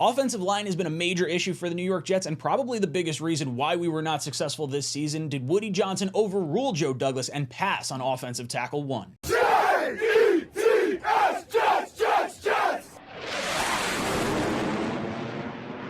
Offensive line has been a major issue for the New York Jets and probably the biggest reason why we were not successful this season. Did Woody Johnson overrule Joe Douglas and pass on offensive tackle 1? Jets, Jets, Jets!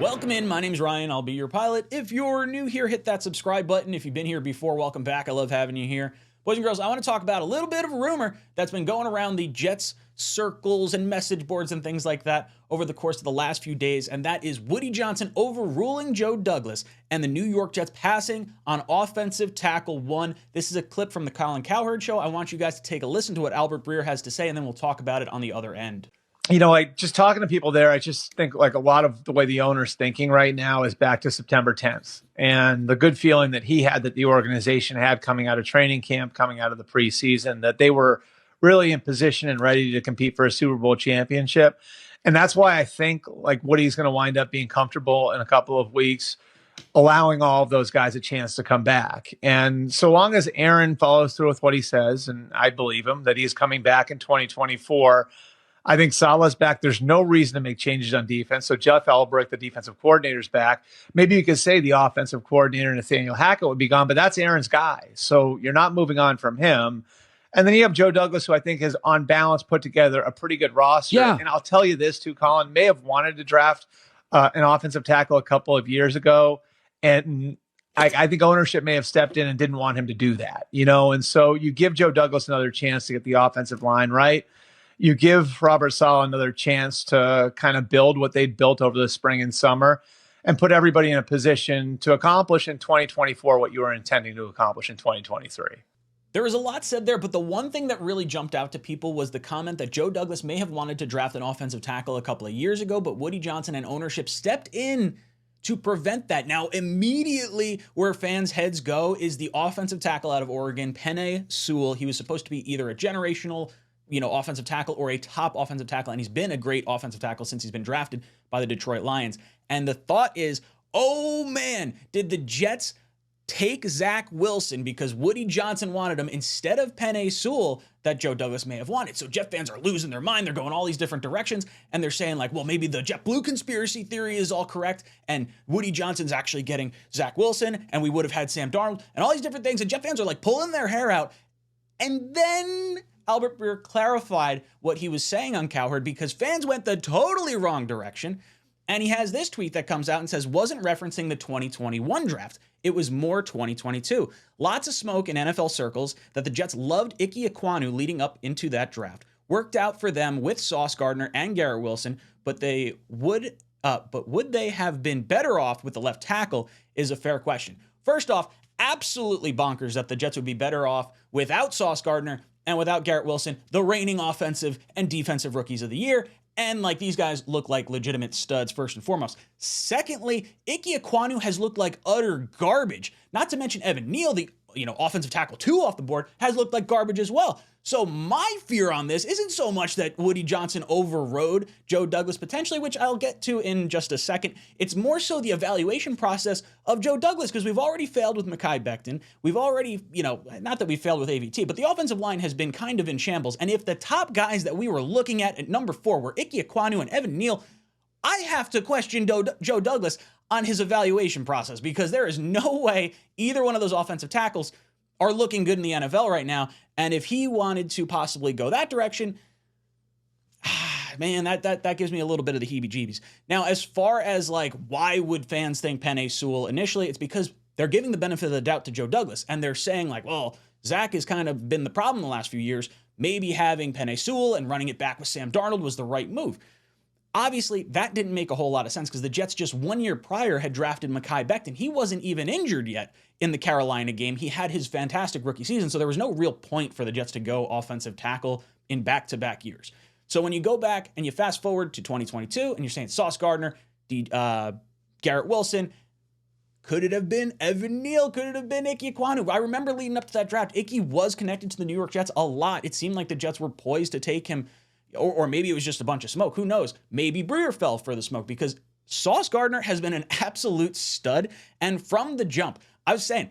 Welcome in. My name's Ryan. I'll be your pilot. If you're new here, hit that subscribe button. If you've been here before, welcome back. I love having you here. Boys and girls, I want to talk about a little bit of a rumor that's been going around the Jets circles and message boards and things like that over the course of the last few days, and that is Woody Johnson overruling Joe Douglas and the New York Jets passing on offensive tackle 1. This is a clip from the Colin Cowherd show. I want you guys to take a listen to what Albert Breer has to say, and then we'll talk about it on the other end. You know, like just talking to people there, I just think like a lot of the way the owner's thinking right now is back to September 10th and the good feeling that he had, that the organization had coming out of training camp, coming out of the preseason, that they were really in position and ready to compete for a Super Bowl championship. And that's why I think like Woody's going to wind up being comfortable in a couple of weeks, allowing all of those guys a chance to come back. And so long as Aaron follows through with what he says, and I believe him, that he's coming back in 2024, I think Salah's back. There's no reason to make changes on defense. So Jeff Elbrick, the defensive coordinator's back. Maybe you could say the offensive coordinator, Nathaniel Hackett, would be gone, but that's Aaron's guy. So you're not moving on from him. And then you have Joe Douglas, who I think has, on balance, put together a pretty good roster. Yeah. And I'll tell you this, too, Colin, may have wanted to draft an offensive tackle a couple of years ago. And I think ownership may have stepped in and didn't want him to do that, you know? And so you give Joe Douglas another chance to get the offensive line right. You give Robert Saleh another chance to kind of build what they'd built over the spring and summer and put everybody in a position to accomplish in 2024 what you were intending to accomplish in 2023. There was a lot said there, but the one thing that really jumped out to people was the comment that Joe Douglas may have wanted to draft an offensive tackle a couple of years ago, but Woody Johnson and ownership stepped in to prevent that. Now, immediately where fans' heads go is the offensive tackle out of Oregon, Penei Sewell. He was supposed to be either a generational, offensive tackle or a top offensive tackle, and he's been a great offensive tackle since he's been drafted by the Detroit Lions. And the thought is, oh man, did the Jets take Zach Wilson because Woody Johnson wanted him instead of Penei Sewell that Joe Douglas may have wanted? So Jet fans are losing their mind. They're going all these different directions, and they're saying like, well, maybe the JetBlue conspiracy theory is all correct, and Woody Johnson's actually getting Zach Wilson, and we would have had Sam Darnold, and all these different things. And Jet fans are like pulling their hair out. And then Albert Breer clarified what he was saying on Cowherd because fans went the totally wrong direction. And he has this tweet that comes out and says, wasn't referencing the 2021 draft. It was more 2022. Lots of smoke in NFL circles that the Jets loved Ike Ekwonu leading up into that draft. Worked out for them with Sauce Gardner and Garrett Wilson, but would they have been better off with the left tackle is a fair question. First off, absolutely bonkers that the Jets would be better off without Sauce Gardner and without Garrett Wilson, the reigning offensive and defensive rookies of the year. And like these guys look like legitimate studs first and foremost. Secondly, Ike Ekwonu has looked like utter garbage. Not to mention Evan Neal, the offensive tackle 2 off the board, has looked like garbage as well. So my fear on this isn't so much that Woody Johnson overrode Joe Douglas potentially, which I'll get to in just a second. It's more so the evaluation process of Joe Douglas, because we've already failed with Mekhi Becton. We've already, not that we failed with AVT, but the offensive line has been kind of in shambles. And if the top guys that we were looking at number 4 were Ike Ekwonu and Evan Neal, I have to question Joe Douglas on his evaluation process, because there is no way either one of those offensive tackles are looking good in the NFL right now. And if he wanted to possibly go that direction, man, that gives me a little bit of the heebie-jeebies. Now, as far as like, why would fans think Penei Sewell initially? It's because they're giving the benefit of the doubt to Joe Douglas. And they're saying like, well, Zach has kind of been the problem the last few years. Maybe having Penei Sewell and running it back with Sam Darnold was the right move. Obviously, that didn't make a whole lot of sense because the Jets just 1 year prior had drafted Mekhi Becton. He wasn't even injured yet in the Carolina game. He had his fantastic rookie season, so there was no real point for the Jets to go offensive tackle in back-to-back years. So when you go back and you fast forward to 2022 and you're saying Sauce Gardner, Garrett Wilson, could it have been Evan Neal? Could it have been Ike Ekwonu? I remember leading up to that draft, Ike was connected to the New York Jets a lot. It seemed like the Jets were poised to take him, or maybe it was just a bunch of smoke. Who knows? Maybe Breer fell for the smoke because Sauce Gardner has been an absolute stud. And from the jump, I was saying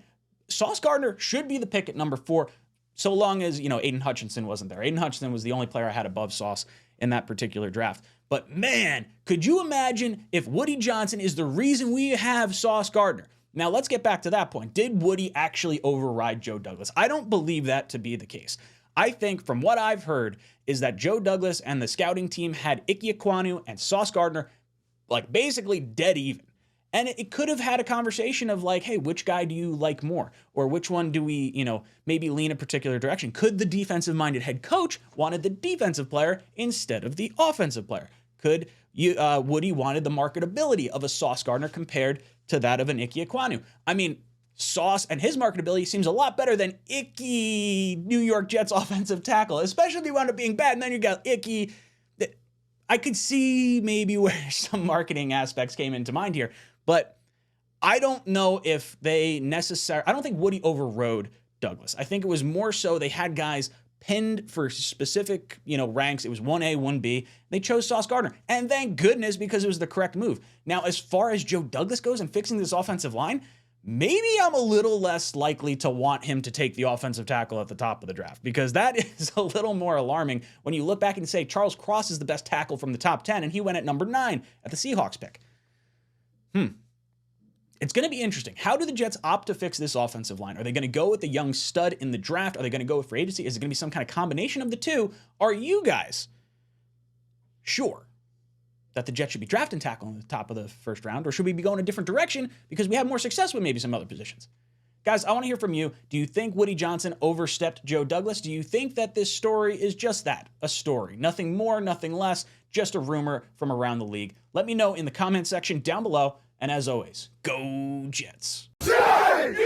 Sauce Gardner should be the pick at number 4, so long as, Aiden Hutchinson wasn't there. Aiden Hutchinson was the only player I had above Sauce in that particular draft. But man, could you imagine if Woody Johnson is the reason we have Sauce Gardner? Now, let's get back to that point. Did Woody actually override Joe Douglas? I don't believe that to be the case. I think from what I've heard is that Joe Douglas and the scouting team had Ike Ekwonu and Sauce Gardner like basically dead even. And it could have had a conversation of like, hey, which guy do you like more? Or which one do we, maybe lean a particular direction? Could the defensive-minded head coach wanted the defensive player instead of the offensive player? Could Woody wanted the marketability of a Sauce Gardner compared to that of an Ike Ekwonu? I mean, Sauce and his marketability seems a lot better than Icky New York Jets offensive tackle, especially if he wound up being bad. And then you got Icky. I could see maybe where some marketing aspects came into mind here, but I don't know if they I don't think Woody overrode Douglas. I think it was more so they had guys pinned for specific, ranks. It was 1A, 1B. They chose Sauce Gardner. And thank goodness, because it was the correct move. Now, as far as Joe Douglas goes and fixing this offensive line, maybe I'm a little less likely to want him to take the offensive tackle at the top of the draft, because that is a little more alarming when you look back and say Charles Cross is the best tackle from the top 10, and he went at number 9 at the Seahawks pick. It's going to be interesting. How do the Jets opt to fix this offensive line? Are they going to go with the young stud in the draft? Are they going to go with free agency? Is it going to be some kind of combination of the two? Are you guys sure that the Jets should be drafting tackle in the top of the first round, or should we be going a different direction because we have more success with maybe some other positions? Guys, I want to hear from you. Do you think Woody Johnson overstepped Joe Douglas? Do you think that this story is just that, a story? Nothing more, nothing less, just a rumor from around the league. Let me know in the comment section down below. And as always, go Jets. Jets!